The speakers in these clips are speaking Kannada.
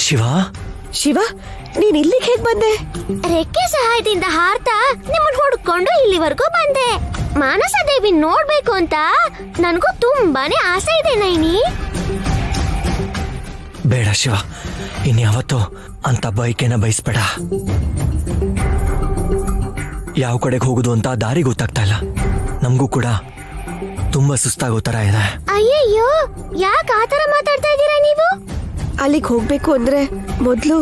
ಶಿವ ಶಿವ, ನೀನ್ ಇಲ್ಲಿಗೆ ಹೇಗ್ ಬಂದೆ? ರೆಕ್ಕೆ ಸಹಾಯದಿಂದ ಹಾರ್ತಾ ನಿಮ್ಮನ್ನ ಹುಡ್ಕೊಂಡು ಇಲ್ಲಿವರೆಗೂ ಬಂದೆ. ಮಾನಸ ದೇವಿ ನೋಡ್ಬೇಕು ಅಂತ ನನಗೂ ತುಂಬಾನೇ ಆಸೆ ಇದೆ ನೈನಿ. ಬೇಡ ಶಿವ, ಇನ್ಯಾವತ್ತೂ ಅಂತ ಬೈಕೇನ ಬಯಸ್ಬೇಡ. ಯಾವ ಕಡೆಗೆ ಹೋಗುದು ಅಂತ ದಾರಿ ಗೊತ್ತಾಗ್ತಾ ಇಲ್ಲ. ನಮಗೂ ಕೂಡ ತುಂಬಾ ಸುಸ್ತಾಗೋ ತರ ಇದೆ. ಅಯ್ಯಯ್ಯೋ, ಯಾಕೆ ಆತರ ಮಾತಾಡ್ತಾ ಇದ್ದೀರಾ ನೀವು? ಅಲ್ಲಿಗೆ ಹೋಗ್ಬೇಕು ಅಂದ್ರೆ ಮೊದ್ಲು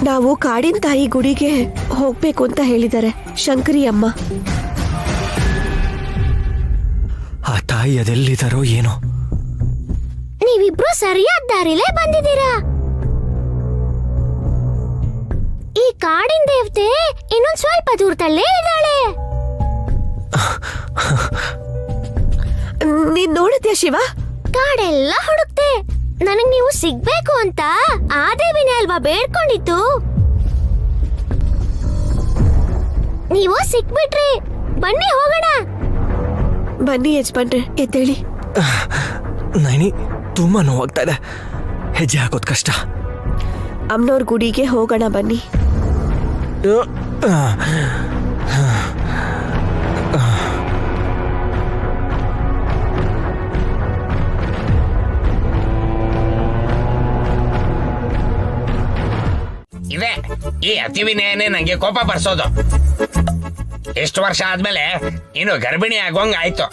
ನಾವು ಕಾಡಿನ ತಾಯಿ ಗುಡಿಗೆ ಹೋಗ್ಬೇಕು ಅಂತ ಹೇಳಿದ್ದಾರೆ ಶಂಕರಿ ಅಮ್ಮ. ಆ ತಾಯಿ ಅದೆಲ್ಲಿದ್ದಾರೋ ಏನೋ. ನೀವಿಬ್ರು ಸರಿಯಾದ ದಾರಿಲೇ ಬಂದಿದ್ದೀರಾ. ಈ ಕಾಡಿನ ದೇವತೆ ಇನ್ನೊಂದ್ ಸ್ವಲ್ಪ ದೂರದಲ್ಲೇ ಇದ್ದಾಳೆ. ನೀನ್ ನೋಡಿದ್ಯಾ ಶಿವ? ಕಾಡೆಲ್ಲ ಹುಡುಕ್ತೆ. ನನಗ್ ನೀವು ಸಿಗ್ಬೇಕು ಅಂತ ಆ ದೇವಿನೇ ಅಲ್ವಾ ಬೇಡ್ಕೊಂಡಿತ್ತು. ನೀವು ಸಿಕ್ಬಿಟ್ರಿ. ಬನ್ನಿ ಹೋಗೋಣ. ಬನ್ನಿ ಯಜಮಾನ್ರೆ, ಎದ್ದೇಳಿ. ನೈನಿ, ತುಂಬಾ ನೋವಾಗ್ತಾ ಇದೆ. ಹೆಜ್ಜೆ ಹಾಕೋದ್ ಕಷ್ಟ. ಅಮ್ಮನವ್ರ ಗುಡಿಗೆ ಹೋಗೋಣ ಬನ್ನಿ. ಇದೆ ಈ ಅತಿವಿನಯನೇ ನಂಗೆ ಕೋಪ ಬರ್ಸೋದು. ಎಷ್ಟು ವರ್ಷ ಆದ್ಮೇಲೆ ಇನ್ನು ಗರ್ಭಿಣಿ ಆಗೋಂಗ್ ಆಯ್ತು.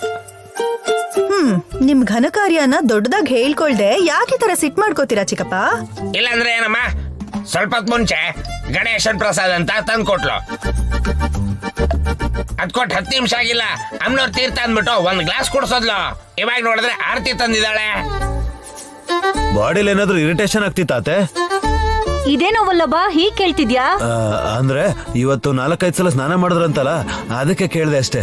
ನಿಮ್ ಘನ ಕಾರ್ಯನ ದೊಡ್ಡದಾಗಿ ಹೇಳ್ಕೊಳ್ದೆ ಯಾಕೆ ತರ ಸಿಟ್ ಮಾಡ್ಕೋತೀರಾ ಚಿಕ್ಕಪ್ಪ? ಇಲ್ಲಾಂದ್ರೆ ಏನಮ್ಮ, ಸ್ವಲ್ಪ ಹೊತ್ತು ಮುಂಚೆ ಗಣೇಶನ್ ಪ್ರಸಾದ್ ಅಂತ ತಂದ್ ಕೊಟ್ಲು. ಅದ್ಕೊಟ್ಟು 10 ನಿಮಿಷ ಆಗಿಲ್ಲ, ಅಮ್ಮನವ್ರ ತೀರ್ಥ ಅಂದ್ಬಿಟ್ಟು ಒಂದ್ ಗ್ಲಾಸ್ ಕುಡ್ಸೋದ್ಲು. ಇವಾಗ ನೋಡಿದ್ರೆ ಆರತಿ ತಂದಿದ್ದಾಳೆ. ಬಾಡಿಲಿ ಏನಾದ್ರೂ ಇರಿಟೇಷನ್ ಆಗ್ತಿತ್ತಾತೆ? ಇದೇನೋ ವಲ್ಲಭ ಹೀಗ್ ಕೇಳ್ತಿದ್ಯಾ? ಅಂದ್ರೆ ಇವತ್ತು 4-5 ಸಲ ಸ್ನಾನ ಮಾಡಿದ್ರಂತಲ್ಲ, ಅದಕ್ಕೆ ಕೇಳ್ದೆ ಅಷ್ಟೇ.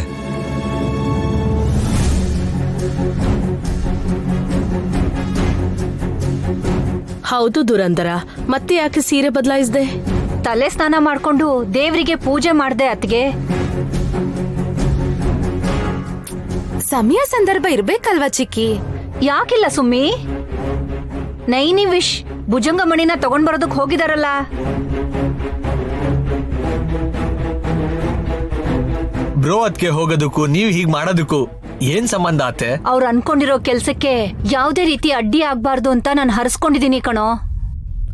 ಹೌದು ದುರಂದರ, ಮತ್ತೆ ಯಾಕೆ ಸೀರೆ ಬದಲಾಯಿಸ್ದೆ? ತಲೆ ಸ್ನಾನ ಮಾಡ್ಕೊಂಡು ದೇವ್ರಿಗೆ ಪೂಜೆ ಮಾಡ್ದೆ ಅತ್ಗೆ. ಸಮಯ ಸಂದರ್ಭ ಇರ್ಬೇಕಲ್ವಾ ಚಿಕ್ಕಿ? ಯಾಕಿಲ್ಲ ಸುಮ್ಮಿ? ನೈನಿ ವಿಶ್ ಭುಜಂಗ ಮಣಿನ ತಗೊಂಡ್ ಬರೋದಕ್ ಹೋಗಿದಾರಲ್ಲ. ಬ್ರೋ, ಅದ್ಕೆ ಹೋಗೋದಕ್ಕೂ ನೀವ್ ಹೀಗ್ ಮಾಡೋದಕ್ಕೂ ಏನ್ ಸಂಬಂಧ ಆತೆ? ಅವ್ರು ಅನ್ಕೊಂಡಿರೋ ಕೆಲ್ಸಕ್ಕೆ ಯಾವ್ದೇ ರೀತಿ ಅಡ್ಡಿ ಆಗ್ಬಾರ್ದು ಅಂತ ನಾನು ಹರಿಸ್ಕೊಂಡಿದೀನಿ ಕಣೋ.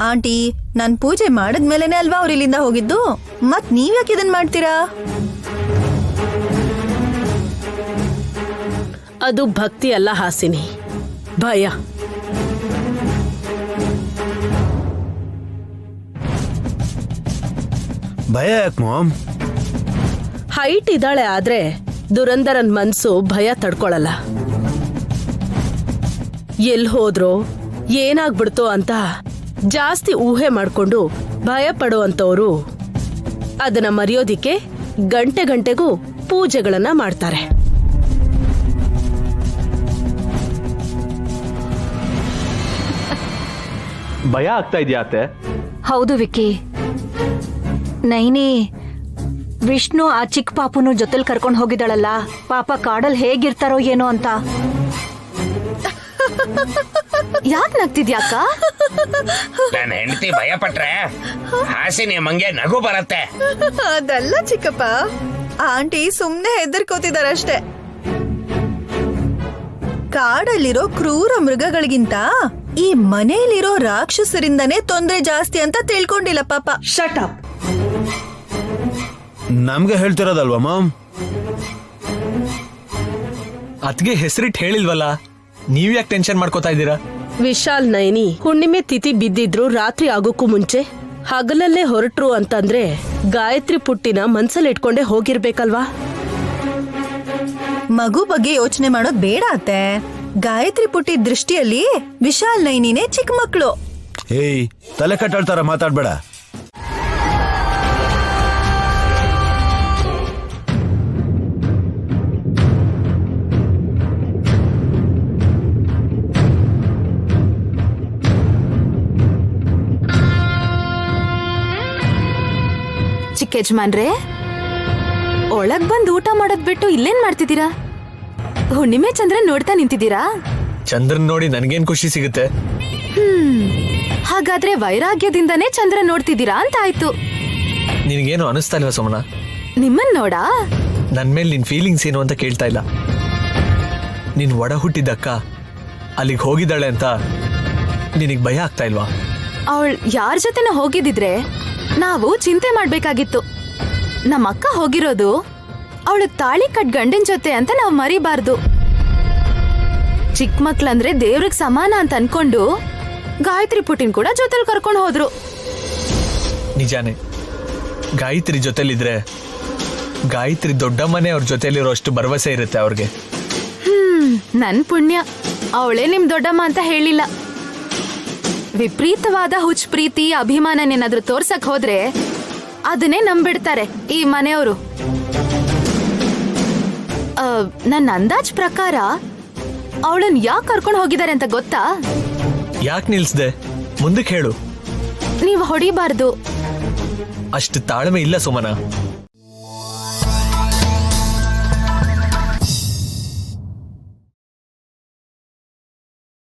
ಆಂಟಿ, ನಾನ್ ಪೂಜೆ ಮಾಡಿದ್ಮೇಲೆನೆ ಅಲ್ವಾ ಅವ್ರು ಇಲ್ಲಿಂದ ಹೋಗಿದ್ದು? ಮತ್ ನೀವ್ಯಾಕೆ ಇದನ್ ಮಾಡ್ತೀರಾ? ಅದು ಭಕ್ತಿ ಅಲ್ಲ ಹಾಸಿನಿ, ಭಯ. ಭಯ ಯಾಕೆ ಮಾಮ್? ಹೈಟ್ ಇದ್ದಾಳೆ, ಆದ್ರೆ ದುರಂದರನ್ ಮನ್ಸು ಭಯ ತಡ್ಕೊಳಲ್ಲ. ಎಲ್ ಹೋದ್ರೋ ಏನಾಗ್ಬಿಡ್ತೋ ಅಂತ ಜಾಸ್ತಿ ಊಹೆ ಮಾಡ್ಕೊಂಡು ಭಯ ಪಡುವಂತವ್ರು ಅದನ್ನ ಮರೆಯೋದಿಕ್ಕೆ ಗಂಟೆ ಗಂಟೆಗೂ ಪೂಜೆಗಳನ್ನ ಮಾಡ್ತಾರೆ. ಭಯ ಆಗ್ತಾ ಇದೆಯಾ ಅತ್ತೆ? ಹೌದು ವಿಕ್ಕಿ. ನೈನಿ ವಿಷ್ಣು ಆ ಚಿಕ್ಕ ಪಾಪುನು ಜೊತೆಲ್ ಕರ್ಕೊಂಡು ಹೋಗಿದ್ದಾಳಲ್ಲ. ಪಾಪ ಕಾಡಲ್ ಹೇಗಿರ್ತಾರೋ ಏನೋ ಅಂತ. ಯಾಕ್ ನಗ್ತಿದ್ಯಾಕ? ನನ್ನ ಹೆಂಡತಿ ಭಯ ಪಟ್ರೆ ಹಾಸಿನಿ ಮಂಗೆ ನಗು ಬರತ್ತೆ. ಅದಲ್ಲ ಚಿಕ್ಕಪ್ಪ, ಆಂಟಿ ಸುಮ್ನೆ ಹೆದರ್ಕೋತಿದಾರಷ್ಟೇ. ಕಾಡಲ್ಲಿರೋ ಕ್ರೂರ ಮೃಗಗಳಿಗಿಂತ ಈ ಮನೆಯಲ್ಲಿರೋ ರಾಕ್ಷಸರಿಂದನೇ ತೊಂದ್ರೆ ಜಾಸ್ತಿ ಅಂತ ತಿಳ್ಕೊಂಡಿಲ್ಲ ಪಾಪ. Shut up. ನಮ್ಗೆ ಹೇಳ್ತಿರೋದಲ್ವಾ ಮಾಮ್? ಅದ್ಗೆ ಹೆಸರಿಟ್ ಹೇಳಿಲ್ವಲ್ಲ, ನೀವ್ ಯಾಕೆ ಟೆನ್ಷನ್ ಮಾಡ್ಕೋತಾ ಇದ್ದೀರಾ? ವಿಶಾಲ್, ನೈನಿ ಹುಣ್ಣಿಮೆ ತಿಥಿ ಬಿದ್ದಿದ್ರು ರಾತ್ರಿ ಆಗೋಕ್ಕೂ ಮುಂಚೆ ಹಗಲಲ್ಲೇ ಹೊರಟ್ರು ಅಂತಂದ್ರೆ ಗಾಯತ್ರಿ ಪುಟ್ಟಿನ ಮನ್ಸಲ್ಲಿ ಇಟ್ಕೊಂಡೆ ಹೋಗಿರ್ಬೇಕಲ್ವಾ? ಮಗು ಬಗ್ಗೆ ಯೋಚನೆ ಮಾಡೋದ್ ಬೇಡ ಅತ್ತೆ. ಗಾಯತ್ರಿ ಪುಟ್ಟಿ ದೃಷ್ಟಿಯಲ್ಲಿ ವಿಶಾಲ್ ನೈನಿನೇ ಚಿಕ್ಕ ಮಕ್ಕಳು. ಏಯ್, ತಲೆ ಕಟ್ಟಾಳ್ತಾರ ಮಾತಾಡ್ಬೇಡ. ಚಿಕ್ಕ ಯಜಮಾನ್ರೆ, ಒಳಗ್ ಬಂದ್ ಊಟ ಮಾಡೋದ್ ಬಿಟ್ಟು ಇಲ್ಲೇನ್ ಮಾಡ್ತಿದ್ದೀರಾ? ಹುಣ್ಣಿಮೆ ಚಂದ್ರನ್ ನೋಡ್ತಾ ನಿಂತಿದ್ದೀರಾ? ಚಂದ್ರನ್ ನೋಡಿ ನನ್ಗೇನ್ ಖುಷಿ ಸಿಗುತ್ತೆ? ಹಾಗಾದ್ರೆ ವೈರಾಗ್ಯದಿಂದನೇ ಚಂದ್ರ ನೋಡ್ತಿದ್ದೀರಾ ಅಂತ ಆಯ್ತು. ನಿನಗೇನು ಅನಿಸ್ತಾ ಇಲ್ವಾ ಸುಮನ? ನಿಮ್ಮನ್ ನೋಡಾ? ನನ್ ಮೇಲೆ ನಿನ್ ಫೀಲಿಂಗ್ಸ್ ಏನು ಅಂತ ಕೇಳ್ತಾ ಇಲ್ಲ. ನೀನ್ ಒಡ ಹುಟ್ಟಿದ್ದಕ್ಕ ಅಲ್ಲಿಗೆ ಹೋಗಿದ್ದಾಳೆ ಅಂತ ನಿನಗ್ ಭಯ ಆಗ್ತಾ ಇಲ್ವಾ? ಅವಳು ಯಾರ ಜೊತೆನ ಹೋಗಿದ್ದಿದ್ರೆ ನಾವು ಚಿಂತೆ ಮಾಡ್ಬೇಕಾಗಿತ್ತು. ನಮ್ಮ ಅಕ್ಕ ಹೋಗಿರೋದು ಅವಳು ತಾಳಿ ಕಟ್ ಗಂಡನ್ ಜೊತೆ ಅಂತ ನಾವು ಮರಿಬಾರ್ದು. ಚಿಕ್ಕ ಮಕ್ಳಂದ್ರೆ ದೇವ್ರಿಗೆ ಸಮಾನ ಅಂತ ಅನ್ಕೊಂಡು ಗಾಯತ್ರಿ ಪುಟಿನ್ ಕೂಡ ಜೊತೆಲಿ ಕರ್ಕೊಂಡು ಹೋದ್ರು. ನಿಜಾನೇ, ಗಾಯತ್ರಿ ಜೊತೆಲಿದ್ರೆ ಗಾಯತ್ರಿ ದೊಡ್ಡಮ್ಮನೆ ಅವ್ರ ಜೊತೆಲಿರೋ ಅಷ್ಟು ಭರವಸೆ ಇರುತ್ತೆ ಅವ್ರಿಗೆ. ನನ್ ಪುಣ್ಯ ಅವಳೇ ನಿಮ್ ದೊಡ್ಡಮ್ಮ ಅಂತ ಹೇಳಿಲ್ಲ. ವಿಪರೀತವಾದ ಹುಚ್ಚ ಪ್ರೀತಿ ಅಭಿಮಾನನೇನಾದ್ರೂ ತೋರ್ಸಕ್ ಹೋದ್ರೆ ಅದನ್ನೇ ನಂಬಿಡ್ತಾರೆ ಈ ಮನೆಯವರು. ನನ್ನ ಅಂದಾಜ್ ಪ್ರಕಾರ ಅವಳನ್ ಯಾಕೆ ಕರ್ಕೊಂಡು ಹೋಗಿದ್ದಾರೆ ಅಂತ ಗೊತ್ತಾ? ಯಾಕೆ ನಿಲ್ಸ್ದೆ? ಮುಂದಕ್ಕೆ ಹೇಳು. ನೀವು ಹೊಡಿಬಾರ್ದು. ಅಷ್ಟು ತಾಳ್ಮೆ ಇಲ್ಲ ಸುಮನ.